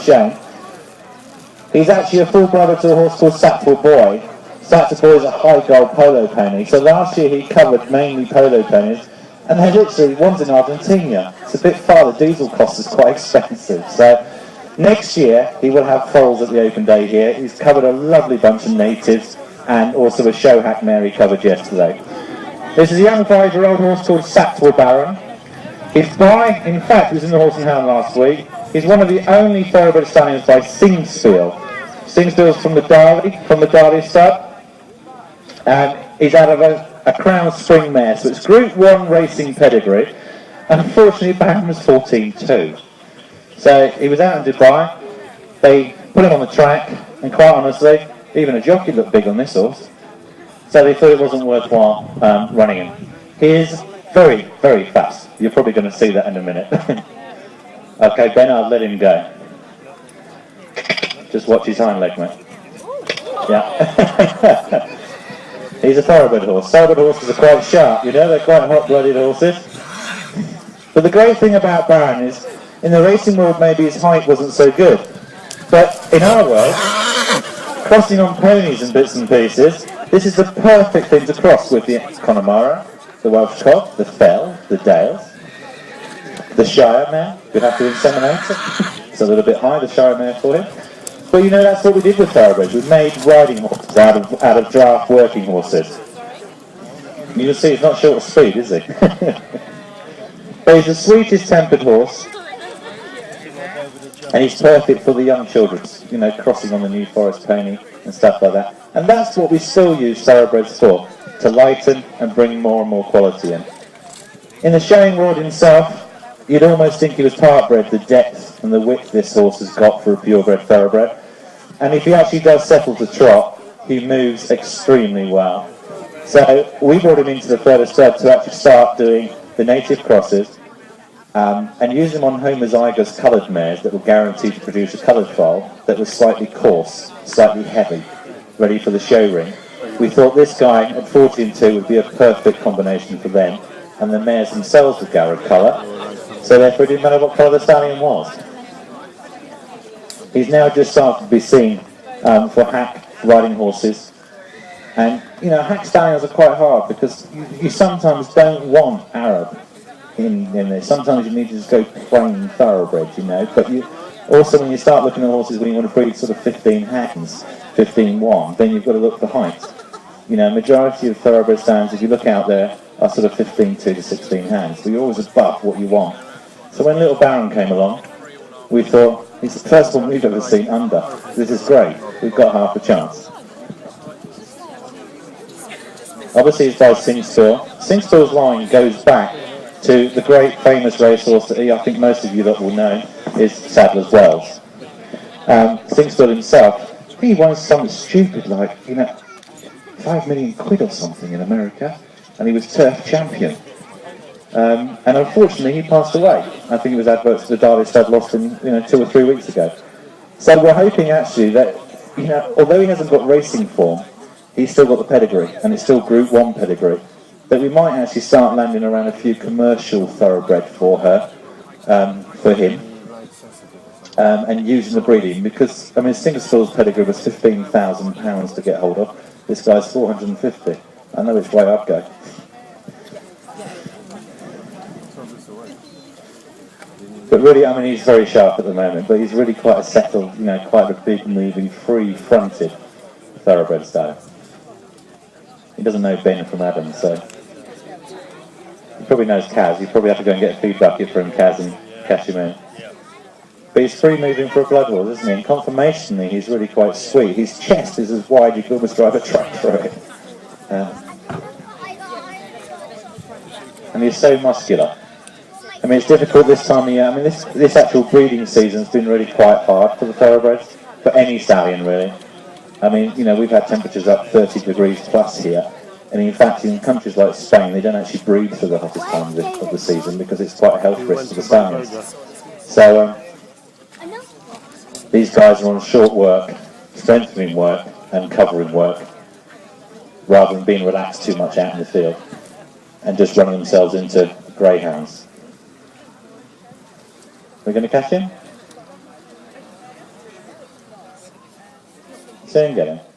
shown. He's actually a full brother to a horse called Satwa Boy. Satwa Boy is a high gold polo pony. So last year he covered mainly polo ponies, and they're literally, one's in Argentina. It's a bit far, the diesel cost is quite expensive. So next year he will have foals at the open day here. He's covered a lovely bunch of natives and also a show hack mare he covered yesterday. This is a young 5-year-old horse called Satwa Baron. He's by, in fact, he was in the Horse and Hound last week. He's one of the only thoroughbred stallions by Singspiel. Singspiel's from the Derby stud. And he's out of a Crown Spring mare, so it's Group 1 racing pedigree. And unfortunately, Baron was 14-2. So he was out in Dubai. They put him on the track, and quite honestly, even a jockey looked big on this horse. So they thought it wasn't worthwhile running him. He is very, very fast. You're probably going to see that in a minute. Okay, Ben, I'll let him go. Just watch his hind leg, mate. Yeah. He's a thoroughbred horse. Thoroughbred horses are quite sharp, you know, they're quite hot-blooded horses. But the great thing about Baron is, in the racing world maybe his height wasn't so good. But in our world, crossing on ponies and bits and pieces, this is the perfect thing to cross with the Connemara, the Welsh Cob, the Fell, the Dales, the Shire mare. We'd have to inseminate it. It's a little bit high, the Shire mare for him. But you know, that's what we did with thoroughbreds. We made riding horses out of draft working horses. You can see he's not short of speed, is he? But he's the sweetest tempered horse. And he's perfect for the young children, you know, crossing on the New Forest pony and stuff like that. And that's what we still use thoroughbreds for, to lighten and bring more and more quality in. In the showing world himself, you'd almost think he was part-bred, the depth and the width this horse has got for a purebred thoroughbred. And if he actually does settle to trot, he moves extremely well. So we brought him into the Pferde stud to actually start doing the native crosses and use them on homozygous coloured mares that were guaranteed to produce a coloured foal that was slightly coarse, slightly heavy, ready for the show ring. We thought this guy at 14-2 would be a perfect combination for them, and the mares themselves were Garrod colour, so therefore it didn't matter what colour the stallion was. He's now just started to be seen for hack riding horses, and you know, hack stallions are quite hard because you sometimes don't want Arab in there. Sometimes you need to just go plain thoroughbred, you know, but you also, when you start looking at horses when you want to breed sort of 15 hands, 15-1, then you've got to look for height. You know, majority of thoroughbred stallions, if you look out there, are sort of 15-2 to 16 hands, so you're always above what you want. So when Little Baron came along, we thought, it's the first one we've ever seen under. This is great, we've got half a chance. Obviously it's by Singspiel. Singspiel's line goes back to the great famous racehorse that I think most of you that will know is Sadler's Wells. Singspiel himself, he won something stupid like, you know, 5 million quid or something in America, and he was turf champion. And unfortunately he passed away. I think it was adverts to the Derby stud lost him, you know, 2 or 3 weeks ago. So we're hoping actually that, you know, although he hasn't got racing form, he's still got the pedigree, and it's still Group 1 pedigree, that we might actually start landing around a few commercial thoroughbred for her, for him, and using the breeding, because, I mean, Singspiel's pedigree was £15,000 to get hold of. This guy's 450. I know which way I'd go. But really, I mean, he's very sharp at the moment, but he's really quite a settled, you know, quite a big moving, free-fronted thoroughbred style. He doesn't know Ben from Adam, so he probably knows Kaz. You probably have to go and get a feed bucket from Kaz and cash him in. But he's free moving for a blood horse, isn't he? And conformationally, he's really quite sweet. His chest is as wide you could almost drive a truck through it. And he's so muscular. I mean, it's difficult this time of year. I mean, this actual breeding season's been really quite hard for the thoroughbreds, for any stallion really. I mean, you know, we've had temperatures up 30 degrees plus here, and in fact in countries like Spain they don't actually breed for the hottest time of the season because it's quite a health risk for the stallions. So these guys are on short work, strengthening work and covering work, rather than being relaxed too much out in the field and just running themselves into greyhounds. We're going to catch him? soon, Gavin.